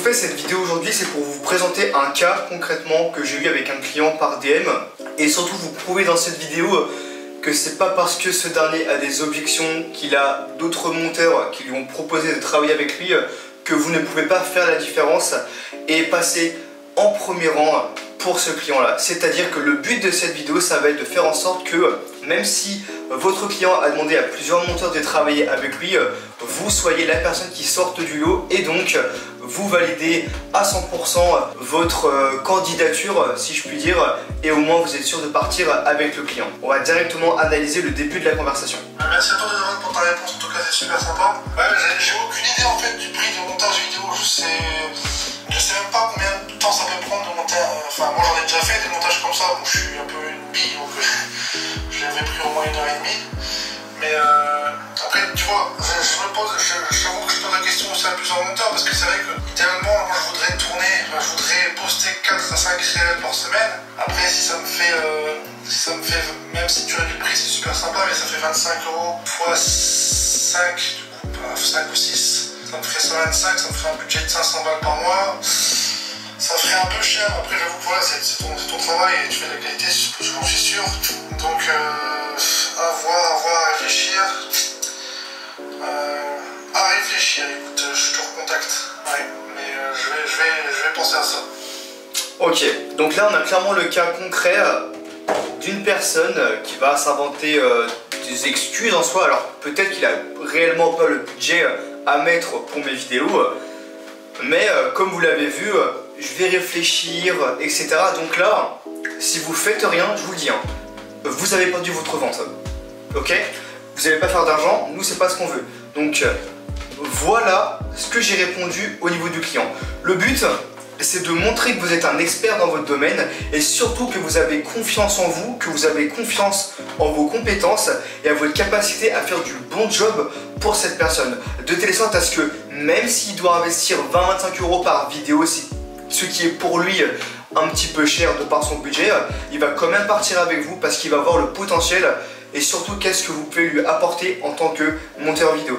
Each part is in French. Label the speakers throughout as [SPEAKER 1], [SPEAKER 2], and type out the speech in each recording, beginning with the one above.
[SPEAKER 1] fait, cette vidéo aujourd'hui, c'est pour vous présenter un cas concrètement que j'ai eu avec un client par DM et surtout vous prouver dans cette vidéo que c'est pas parce que ce dernier a des objections, qu'il a d'autres monteurs qui lui ont proposé de travailler avec lui que vous ne pouvez pas faire la différence et passer en premier rang pour ce client là. C'est-à-dire que le but de cette vidéo, ça va être de faire en sorte que même si votre client a demandé à plusieurs monteurs de travailler avec lui, vous soyez la personne qui sorte du lot et donc vous validez à 100% votre candidature, si je puis dire, et au moins vous êtes sûr de partir avec le client. On va directement analyser le début de la conversation.
[SPEAKER 2] Merci à toi de pour ta réponse, en tout cas c'est super sympa. Ouais, j'ai aucune idée en fait du prix de montage vidéo, je sais même pas combien de temps ça peut prendre de monter. Enfin, moi j'en ai déjà fait des montages comme ça, bon, je suis un peu une bille donc je l'avais pris au moins 1h30. Mais après, tu vois, j'avoue que je pose la question aussi à plusieurs monteurs parce que c'est vrai que idéalement, moi je voudrais tourner, je voudrais poster 4 à 5 réels par semaine. Après, si ça me fait, même si tu as du prix, c'est super sympa, mais ça fait 25 € x 5, du coup, 5 ou 6. Ça me ferait 125, ça me ferait un budget de 500 balles par mois. Ça ferait un peu cher. Après, j'avoue que voilà, c'est ton travail et tu fais de la qualité, j'en suis sûr. Donc, à voir, à réfléchir. Écoute, je te recontacte. Ouais, mais je vais penser à ça.
[SPEAKER 1] Ok, donc là on a clairement le cas concret d'une personne qui va s'inventer des excuses en soi. Alors peut-être qu'il a réellement pas le budget à mettre pour mes vidéos, mais comme vous l'avez vu, je vais réfléchir, etc. Donc là, si vous faites rien, je vous le dis, vous avez perdu votre vente, ok? Vous n'allez pas faire d'argent, nous c'est pas ce qu'on veut. Donc voilà ce que j'ai répondu au niveau du client. Le but, c'est de montrer que vous êtes un expert dans votre domaine et surtout que vous avez confiance en vous, que vous avez confiance en vos compétences et à votre capacité à faire du bon job pour cette personne. De telle sorte à ce que même s'il doit investir 20-25 € par vidéo, ce qui est pour lui un petit peu cher de par son budget, il va quand même partir avec vous parce qu'il va voir le potentiel et surtout qu'est-ce que vous pouvez lui apporter en tant que monteur vidéo.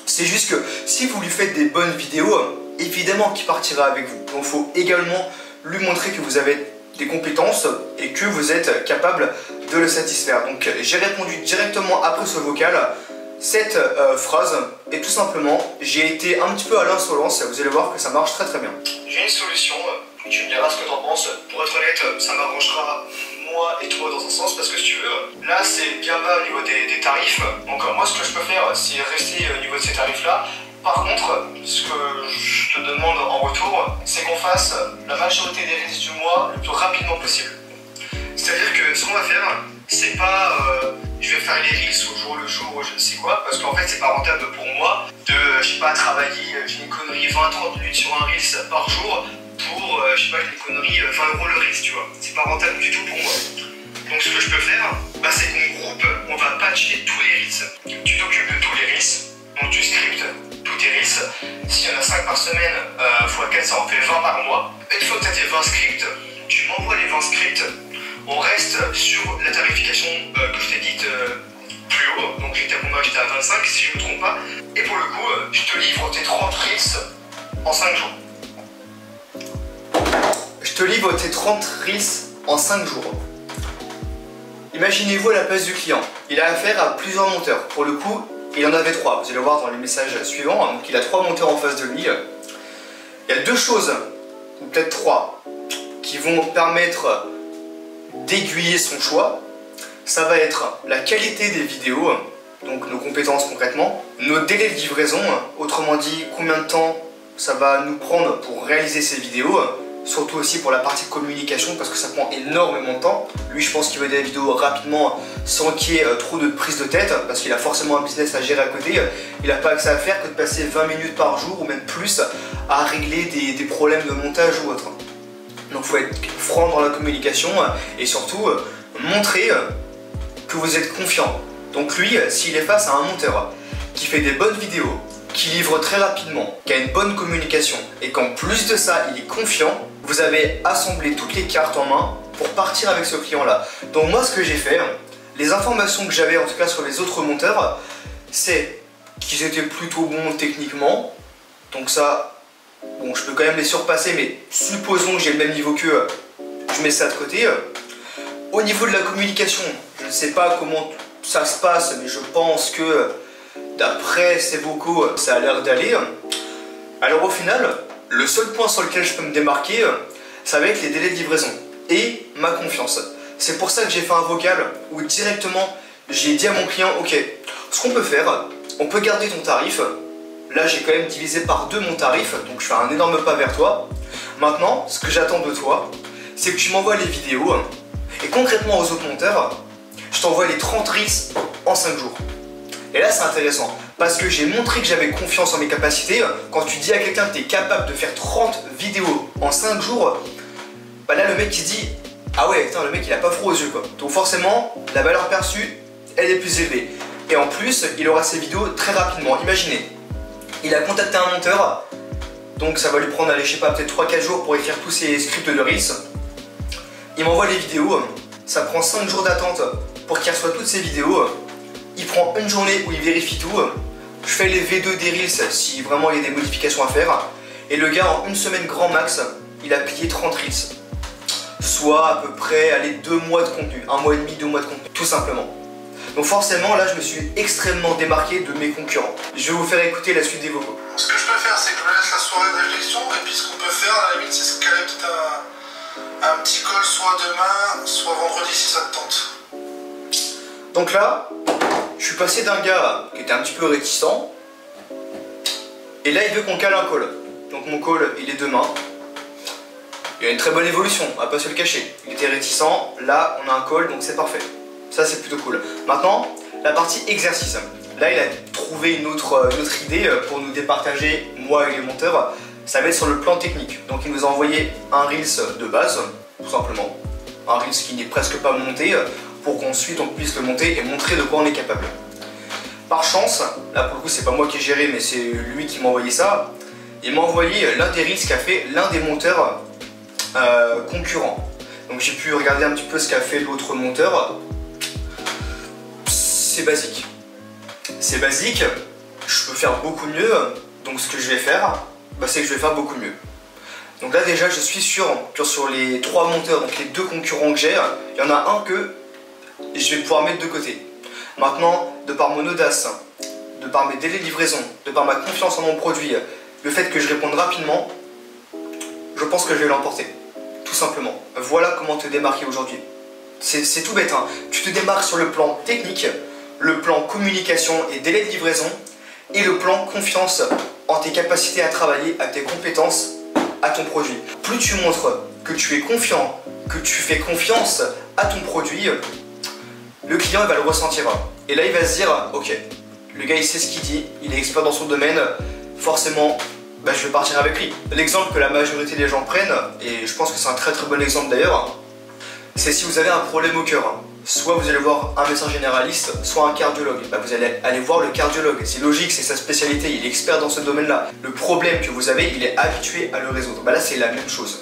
[SPEAKER 1] C'est juste que si vous lui faites des bonnes vidéos, évidemment qu'il partira avec vous. Donc il faut également lui montrer que vous avez des compétences et que vous êtes capable de le satisfaire. Donc j'ai répondu directement après ce vocal cette phrase et tout simplement j'ai été un petit peu à l'insolence. Vous allez voir que ça marche très très bien. J'ai une solution, tu me diras ce que t'en penses. Pour être honnête, ça m'arrangera moi et toi dans un sens parce que si tu veux, là c'est bien bas au niveau des tarifs. Donc moi ce que je peux faire c'est rester au niveau de ces tarifs là. Par contre, ce que je te demande en retour, c'est qu'on fasse la majorité des reels du mois le plus rapidement possible. C'est-à-dire que ce qu'on va faire, c'est pas je vais faire les reels au jour le jour ou je ne sais quoi, parce qu'en fait c'est pas rentable pour moi de, je sais pas, travailler, j'ai une connerie, 20-30 minutes sur un reels par jour pour, je sais pas, j'ai une connerie, 20 € le reels, tu vois. C'est pas rentable du tout pour moi. Donc ce que je peux faire, c'est qu'on groupe, on va patcher tous les reels. Tu t'occupes de tous les reels, donc tu scriptes tous tes reels. S'il y en a 5 par semaine, x4 ça en fait 20 par mois. Une fois que tu as tes 20 scripts, tu m'envoies les 20 scripts. On reste sur la tarification que je t'ai dite plus haut. Donc j'étais à combien? J'étais à 25 si je ne me trompe pas. Et pour le coup, je te livre tes 30 reels en 5 jours. Je te livre tes 30 reels en 5 jours. Imaginez-vous à la place du client. Il a affaire à plusieurs monteurs. Pour le coup, il en avait 3. Vous allez le voir dans les messages suivants. Donc il a 3 monteurs en face de lui. Il y a 2 choses, ou peut-être 3, qui vont permettre d'aiguiller son choix. Ça va être la qualité des vidéos, donc nos compétences concrètement, nos délais de livraison, autrement dit combien de temps ça va nous prendre pour réaliser ces vidéos, surtout aussi pour la partie communication parce que ça prend énormément de temps. Lui je pense qu'il veut des vidéos rapidement sans qu'il y ait trop de prise de tête parce qu'il a forcément un business à gérer à côté. Il n'a pas que ça à faire que de passer 20 minutes par jour ou même plus à régler des problèmes de montage ou autre. Donc il faut être franc dans la communication et surtout montrer que vous êtes confiant. Donc lui, s'il est face à un monteur qui fait des bonnes vidéos, qui livre très rapidement, qui a une bonne communication et qu'en plus de ça, il est confiant, vous avez assemblé toutes les cartes en main pour partir avec ce client-là. Donc moi, ce que j'ai fait, les informations que j'avais en tout cas sur les autres monteurs, c'est qu'ils étaient plutôt bons techniquement. Donc ça, Bon, je peux quand même les surpasser, mais supposons que j'ai le même niveau qu'eux, je mets ça de côté. Au niveau de la communication, je ne sais pas comment ça se passe, mais je pense que d'après ces vocaux, ça a l'air d'aller. Alors au final, le seul point sur lequel je peux me démarquer, ça va être les délais de livraison et ma confiance. C'est pour ça que j'ai fait un vocal où directement j'ai dit à mon client, ok, ce qu'on peut faire, on peut garder ton tarif. Là j'ai quand même divisé par 2 mon tarif, donc je fais un énorme pas vers toi. Maintenant, ce que j'attends de toi, c'est que tu m'envoies les vidéos et concrètement aux autres monteurs, je t'envoie les 30 reels en 5 jours. Et là c'est intéressant, parce que j'ai montré que j'avais confiance en mes capacités. Quand tu dis à quelqu'un que tu es capable de faire 30 vidéos en 5 jours, bah là le mec il dit, ah ouais, putain, le mec il a pas froid aux yeux quoi. Donc forcément, la valeur perçue, elle est plus élevée. Et en plus, il aura ses vidéos très rapidement. Imaginez, il a contacté un monteur, donc ça va lui prendre, allez, je sais pas, peut-être 3-4 jours pour écrire tous ses scripts de reels. Il m'envoie les vidéos, ça prend 5 jours d'attente pour qu'il reçoive toutes ses vidéos. Il prend une journée où il vérifie tout. Je fais les V2 des reels si vraiment il y a des modifications à faire. Et le gars, en une semaine grand max, il a plié 30 reels. Soit à peu près, allez, 2 mois de contenu. 1 mois et demi, 2 mois de contenu, tout simplement. Donc forcément, là, je me suis extrêmement démarqué de mes concurrents. Je vais vous faire écouter la suite des vocaux.
[SPEAKER 2] Ce que je peux faire, c'est que je laisse la soirée de réflexion, et puis ce qu'on peut faire, à la limite, c'est se caler peut-être un petit call, soit demain, soit vendredi, si ça te tente.
[SPEAKER 1] Donc là, je suis passé d'un gars qui était un petit peu réticent, et là, il veut qu'on cale un call. Donc mon call, il est demain. Il y a une très bonne évolution, on va pas se le cacher. Il était réticent, là, on a un call, donc c'est parfait. Ça, c'est plutôt cool. Maintenant, la partie exercice. Là, il a trouvé une autre idée pour nous départager, moi et les monteurs. Ça va être sur le plan technique. Donc, il nous a envoyé un Reels de base, tout simplement. Un Reels qui n'est presque pas monté, pour qu'ensuite on puisse le monter et montrer de quoi on est capable. Par chance, là pour le coup, c'est pas moi qui ai géré, mais c'est lui qui m'a envoyé ça. Il m'a envoyé l'un des Reels qu'a fait l'un des monteurs concurrents. Donc, j'ai pu regarder un petit peu ce qu'a fait l'autre monteur. C'est basique. C'est basique, je peux faire beaucoup mieux, donc ce que je vais faire, bah, c'est que je vais faire beaucoup mieux. Donc là déjà je suis sûr que sur les 3 monteurs, donc les 2 concurrents que j'ai, il y en a un que je vais pouvoir mettre de côté. Maintenant, de par mon audace, de par mes délais de livraison, de par ma confiance en mon produit, le fait que je réponde rapidement, je pense que je vais l'emporter. Tout simplement. Voilà comment te démarquer aujourd'hui. C'est tout bête, hein. Tu te démarques sur le plan technique, le plan communication et délai de livraison, et le plan confiance en tes capacités à travailler, à tes compétences, à ton produit. Plus tu montres que tu es confiant, que tu fais confiance à ton produit, le client il va le ressentir. Et là il va se dire, ok, le gars il sait ce qu'il dit, il est expert dans son domaine, forcément bah, je vais partir avec lui. L'exemple que la majorité des gens prennent, et je pense que c'est un très très bon exemple d'ailleurs, c'est si vous avez un problème au cœur. Soit vous allez voir un médecin généraliste, soit un cardiologue. Bah, vous allez aller voir le cardiologue. C'est logique, c'est sa spécialité, il est expert dans ce domaine-là. Le problème que vous avez, il est habitué à le résoudre. Bah, là, c'est la même chose.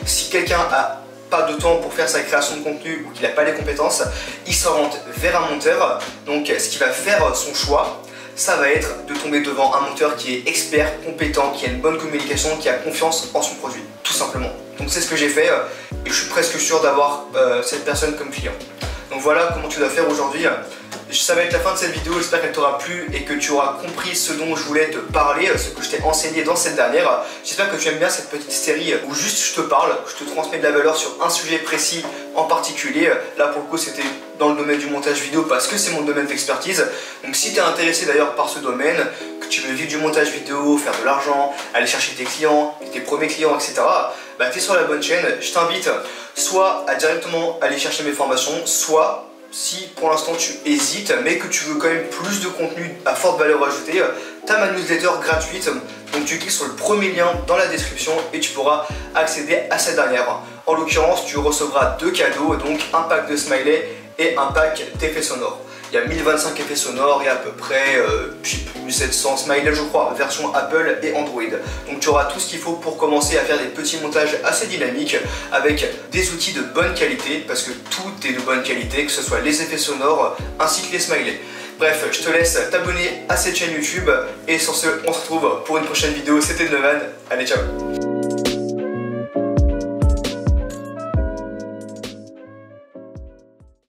[SPEAKER 1] Si quelqu'un a pas de temps pour faire sa création de contenu ou qu'il n'a pas les compétences, il s'oriente vers un monteur. Donc, ce qui va faire son choix, ça va être de tomber devant un monteur qui est expert, compétent, qui a une bonne communication, qui a confiance en son produit, tout simplement. Donc c'est ce que j'ai fait et je suis presque sûr d'avoir cette personne comme client. Donc voilà comment tu dois faire aujourd'hui. Ça va être la fin de cette vidéo, j'espère qu'elle t'aura plu et que tu auras compris ce dont je voulais te parler, ce que je t'ai enseigné dans cette dernière. J'espère que tu aimes bien cette petite série où juste je te parle, je te transmets de la valeur sur un sujet précis en particulier. Là pour le coup c'était dans le domaine du montage vidéo parce que c'est mon domaine d'expertise. Donc si tu es intéressé d'ailleurs par ce domaine, que tu veux vivre du montage vidéo, faire de l'argent, aller chercher tes clients, tes premiers clients, etc. Bah tu es sur la bonne chaîne. Je t'invite soit à directement aller chercher mes formations, soit si pour l'instant tu hésites mais que tu veux quand même plus de contenu à forte valeur ajoutée, tu as ma newsletter gratuite, donc tu cliques sur le premier lien dans la description et tu pourras accéder à cette dernière. En l'occurrence tu recevras 2 cadeaux, donc un pack de smiley et un pack d'effets sonores. Il y a 1025 effets sonores et à peu près 700 smileys je crois, version Apple et Android. Donc tu auras tout ce qu'il faut pour commencer à faire des petits montages assez dynamiques avec des outils de bonne qualité, parce que tout est de bonne qualité, que ce soit les effets sonores ainsi que les smileys. Bref, je te laisse t'abonner à cette chaîne YouTube. Et sur ce, on se retrouve pour une prochaine vidéo. C'était Novan. Allez, ciao.